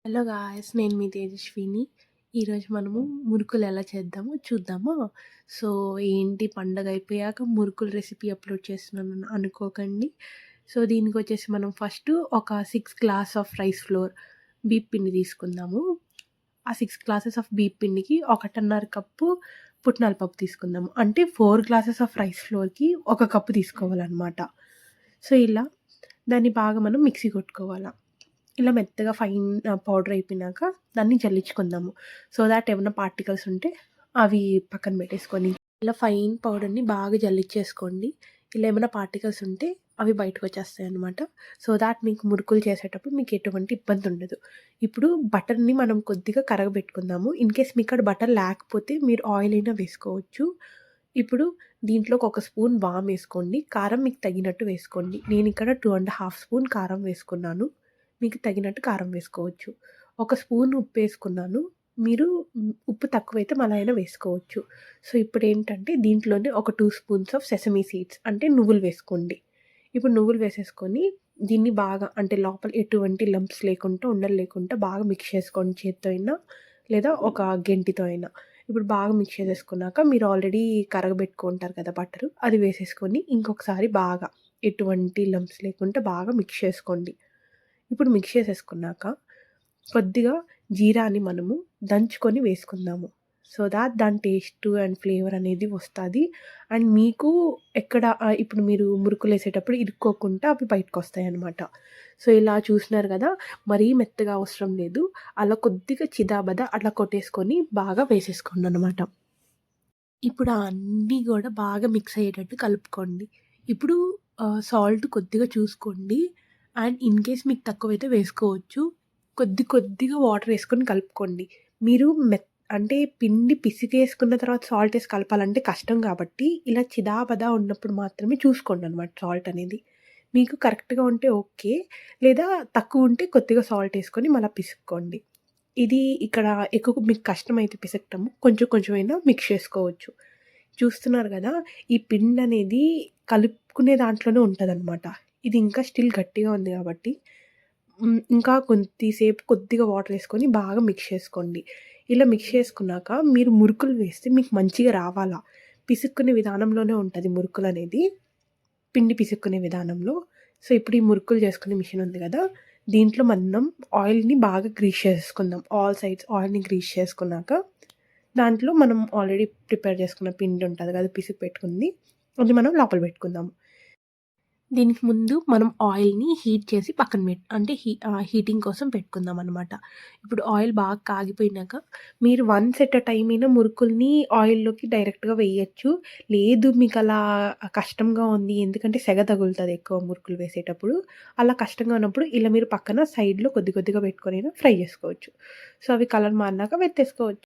Hello guys! నేను మీ తేజస్విని. ఈరోజు మనము మురుకులు ఎలా చేద్దామో చూద్దామా? సో, ఏంటి పండగ అయిపోయాక మురుకులు రెసిపీ అప్‌లోడ్ చేస్తున్నానని అనుకోకండి. సో, దీనికొచ్చేసి మనం ఫస్టు ఒక 6 గ్లాస్ ఆఫ్ రైస్ ఫ్లోర్ బియ్యపు పిండి తీసుకుందాము. ఆ 6 గ్లాసెస్ ఆఫ్ బియ్యపు పిండికి 1:30 కప్పు పుట్నాల పప్పు తీసుకుందాము. అంటే 4 గ్లాసెస్ ఆఫ్ రైస్ ఫ్లోర్‌కి ఒక కప్పు తీసుకోవాలనమాట. సో, ఇలా దాన్ని బాగా మనం మిక్సీ కొట్టుకోవాల. ఇలా మెత్తగా ఫైన్ పౌడర్ అయిపోయినాక దాన్ని జల్లించుకుందాము. సో దాట్ ఏమన్నా పార్టికల్స్ ఉంటే అవి పక్కన పెట్టేసుకొని, ఇలా ఫైన్ పౌడర్‌ని బాగా జల్లించేసుకోండి. ఇలా ఏమైనా పార్టికల్స్ ఉంటే అవి బయటకొచ్చేస్తాయన్నమాట. సో దాట్ మీకు మురుకులు చేసేటప్పుడు మీకు ఎటువంటి ఇబ్బంది ఉండదు. ఇప్పుడు బటర్‌ని మనం కొద్దిగా కరగబెట్టుకుందాము. ఇన్‌కేస్ మీకాడ బటర్ లేకపోతే మీరు ఆయిల్ అయినా వేసుకోవచ్చు. ఇప్పుడు దీంట్లోకి ఒక స్పూన్ వామేసుకోండి. కారం మీకు తగినట్టు వేసుకోండి. నేనిక్కడ 2½ స్పూన్ కారం వేసుకున్నాను. మీకు తగినట్టు కారం వేసుకోవచ్చు. ఒక స్పూన్ ఉప్పేసుకున్నాను. మీరు ఉప్పు తక్కువైతే మళ్ళా అయినా వేసుకోవచ్చు. సో, ఇప్పుడేంటంటే దీంట్లోనే ఒక 2 స్పూన్స్ ఆఫ్ సెసమీ సీడ్స్ అంటే నువ్వులు వేసుకోండి. ఇప్పుడు నువ్వులు వేసేసుకొని దీన్ని బాగా అంటే లోపల ఎటువంటి లంప్స్ లేకుండా, ఉండలు లేకుండా బాగా మిక్స్ చేసుకోండి చేత్తో అయినా లేదా ఒక గెంటితో అయినా. ఇప్పుడు బాగా మిక్స్ చేసేసుకున్నాక మీరు ఆల్రెడీ కరగబెట్టుకుంటారు కదా బటరు, అది వేసేసుకొని ఇంకొకసారి బాగా ఎటువంటి లంప్స్ లేకుండా బాగా మిక్స్ చేసుకోండి. ఇప్పుడు మిక్స్ చేసేసుకున్నాక కొద్దిగా జీరాని మనము దంచుకొని వేసుకుందాము. సో దాట్ దాని టేస్ట్ అండ్ ఫ్లేవర్ అనేది వస్తది. అండ్ మీకు ఎక్కడ ఇప్పుడు మీరు మురుకులేసేటప్పుడు ఇరుక్కోకుండా అవి బయటకొస్తాయన్నమాట. సో ఇలా చూసినారు గదా! మరీ మెత్తగా అవసరం లేదు. అలా కొద్దిగా చిదాబదా అట్లా కొట్టేసుకొని బాగా వేసేసుకోండనమాట. ఇప్పుడు అన్నీ గూడా బాగా మిక్స్ అయ్యేటట్టు కలుపుకోండి. ఇప్పుడు సాల్ట్ కొద్దిగా చూసుకోండి. అండ్ ఇన్‌కేస్ మీకు తక్కువైతే వేసుకోవచ్చు. కొద్దిగా వాటరేసుకొని కలుపుకోండి. మీరు అంటే పిండి పిసికేసుకున్న తర్వాత సాల్టేసి కలపాలంటే కష్టం గాబట్టి, ఇలా చిదాబదా ఉన్నప్పుడు మాత్రమే చూసుకోండనమాట సాల్ట్ అనేది. మీకు కరెక్ట్‌గా ఉంటే ఓకే. లేదా తక్కువుంటే కొద్దిగా సాల్టేసుకొని మళ్ళా పిసుక్కోండి. ఇది ఇక్కడ ఎక్కువ మీకు కష్టమైతే పిసకటము కొంచెమైనా మిక్స్ చేసుకోవచ్చు. చూస్తున్నారు గదా! ఈ పిండనేది కలుపుకునే దాంట్లోనే ఉంటదనమాట. ఇది ఇంకా స్టిల్ గట్టిగా ఉంది గాబట్టి ఇంకా కొద్దిసేపు కొద్దిగా వాటరేసుకొని బాగా మిక్స్ చేసుకోండి. ఇలా మిక్స్ చేసుకున్నాక మీరు మురుకులు వేస్తే మీకు మంచిగా రావాలా. పిసుక్కునే విధానంలోనే ఉంటది మురుకులనేది. పిండి పిసుక్కునే విధానంలో. సో, ఇప్పుడు ఈ మురుకులు చేసుకునే మిషన్ ఉంది గదా! దీంట్లో మనం ఆయిల్‌ని బాగా గ్రీస్ చేసేసుకుందాం. ఆల్ సైడ్స్ ఆయిల్‌ని గ్రీస్ చేసుకున్నాక, దాంట్లో మనం ఆల్రెడీ ప్రిపేర్ చేసుకున్న పిండి ఉంటది గదా! పిసికి పెట్టుకుంది. అది మనం లోపల పెట్టుకుందాము. దీనికి ముందు మనం ఆయిల్‌ని హీట్ చేసి పక్కన అంటే హీటింగ్ కోసం పెట్టుకుందామనమాట. ఇప్పుడు ఆయిల్ బాగా కాగిపోయినాక మీరు వన్స్ ఎట్ ఎ టైమ్ అయినా మురుకుల్ని ఆయిల్‌లోకి డైరెక్ట్‌గా వేయొచ్చు. లేదు మీకలా కష్టంగా ఉంది ఎందుకంటే సెగ తగులుతది ఎక్కువ మురుకులు వేసేటప్పుడు. అలా కష్టంగా ఉన్నప్పుడు ఇలా మీరు పక్కన సైడ్‌లో కొద్దిగా పెట్టుకొనైనా ఫ్రై చేసుకోవచ్చు. సో, అవి కలర్ మారినాక వెత్తేసుకోవచ్చు.